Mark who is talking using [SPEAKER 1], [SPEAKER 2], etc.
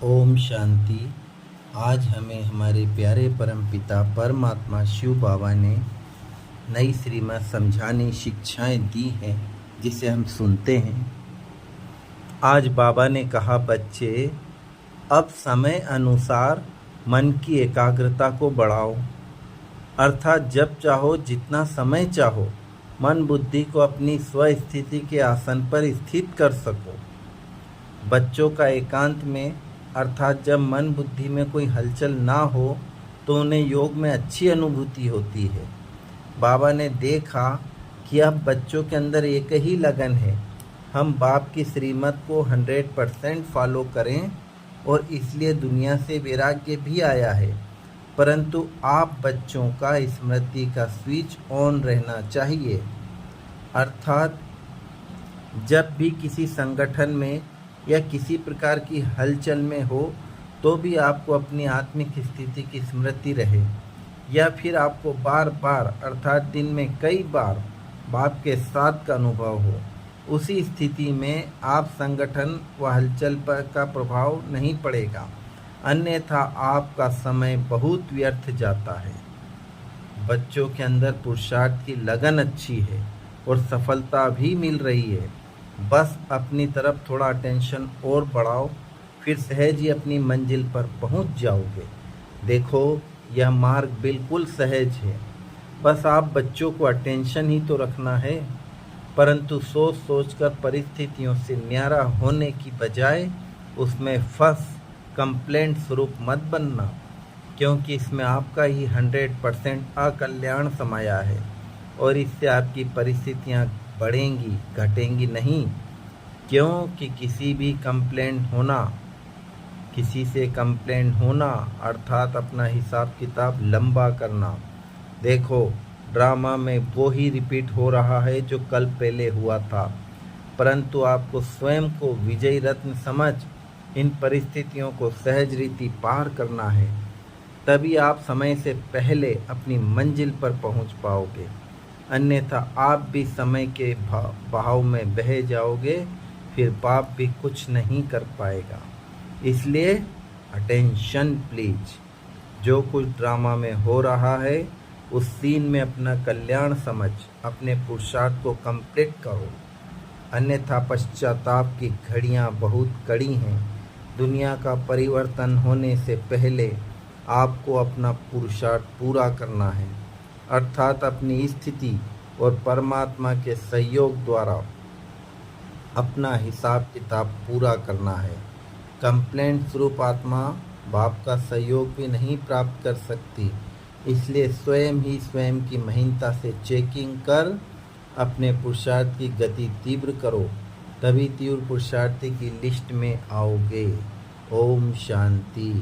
[SPEAKER 1] ओम शांति। आज हमें हमारे प्यारे परमपिता परमात्मा शिव बाबा ने नई श्रीमत समझाने शिक्षाएं दी हैं, जिसे हम सुनते हैं। आज बाबा ने कहा, बच्चे अब समय अनुसार मन की एकाग्रता को बढ़ाओ, अर्थात जब चाहो जितना समय चाहो मन बुद्धि को अपनी स्वस्थिति के आसन पर स्थित कर सको। बच्चों का एकांत में अर्थात जब मन बुद्धि में कोई हलचल ना हो तो उन्हें योग में अच्छी अनुभूति होती है। बाबा ने देखा कि अब बच्चों के अंदर एक ही लगन है, हम बाप की श्रीमत को 100% फॉलो करें, और इसलिए दुनिया से वैराग्य भी आया है। परंतु आप बच्चों का स्मृति का स्विच ऑन रहना चाहिए, अर्थात जब भी किसी संगठन में या किसी प्रकार की हलचल में हो तो भी आपको अपनी आत्मिक स्थिति की स्मृति रहे, या फिर आपको बार बार अर्थात दिन में कई बार बाप के साथ का अनुभव हो। उसी स्थिति में आप संगठन व हलचल पर का प्रभाव नहीं पड़ेगा, अन्यथा आपका समय बहुत व्यर्थ जाता है। बच्चों के अंदर पुरुषार्थ की लगन अच्छी है और सफलता भी मिल रही है। बस अपनी तरफ थोड़ा अटेंशन और बढ़ाओ, फिर सहज ही अपनी मंजिल पर पहुंच जाओगे। देखो, यह मार्ग बिल्कुल सहज है, बस आप बच्चों को अटेंशन ही तो रखना है। परंतु सोच सोचकर परिस्थितियों से न्यारा होने की बजाय उसमें फंस कंप्लेंट स्वरूप मत बनना, क्योंकि इसमें आपका ही 100% अकल्याण समाया है और इससे आपकी परिस्थितियां बढ़ेंगी, घटेंगी नहीं। क्योंकि किसी से कंप्लेंट होना अर्थात अपना हिसाब किताब लंबा करना। देखो, ड्रामा में वो ही रिपीट हो रहा है जो कल पहले हुआ था, परंतु आपको स्वयं को विजयी रत्न समझ इन परिस्थितियों को सहज रीति पार करना है, तभी आप समय से पहले अपनी मंजिल पर पहुंच पाओगे। अन्यथा आप भी समय के बहाव में बह जाओगे, फिर बाप भी कुछ नहीं कर पाएगा। इसलिए अटेंशन प्लीज। जो कुछ ड्रामा में हो रहा है उस सीन में अपना कल्याण समझ अपने पुरुषार्थ को कंप्लीट करो, अन्यथा पश्चाताप की घड़ियां बहुत कड़ी हैं। दुनिया का परिवर्तन होने से पहले आपको अपना पुरुषार्थ पूरा करना है, अर्थात अपनी स्थिति और परमात्मा के सहयोग द्वारा अपना हिसाब किताब पूरा करना है। कंप्लेंट स्वरूप आत्मा बाप का सहयोग भी नहीं प्राप्त कर सकती, इसलिए स्वयं ही स्वयं की महीनता से चेकिंग कर अपने पुरुषार्थ की गति तीव्र करो, तभी तीव्र पुरुषार्थी की लिस्ट में आओगे। ओम शांति।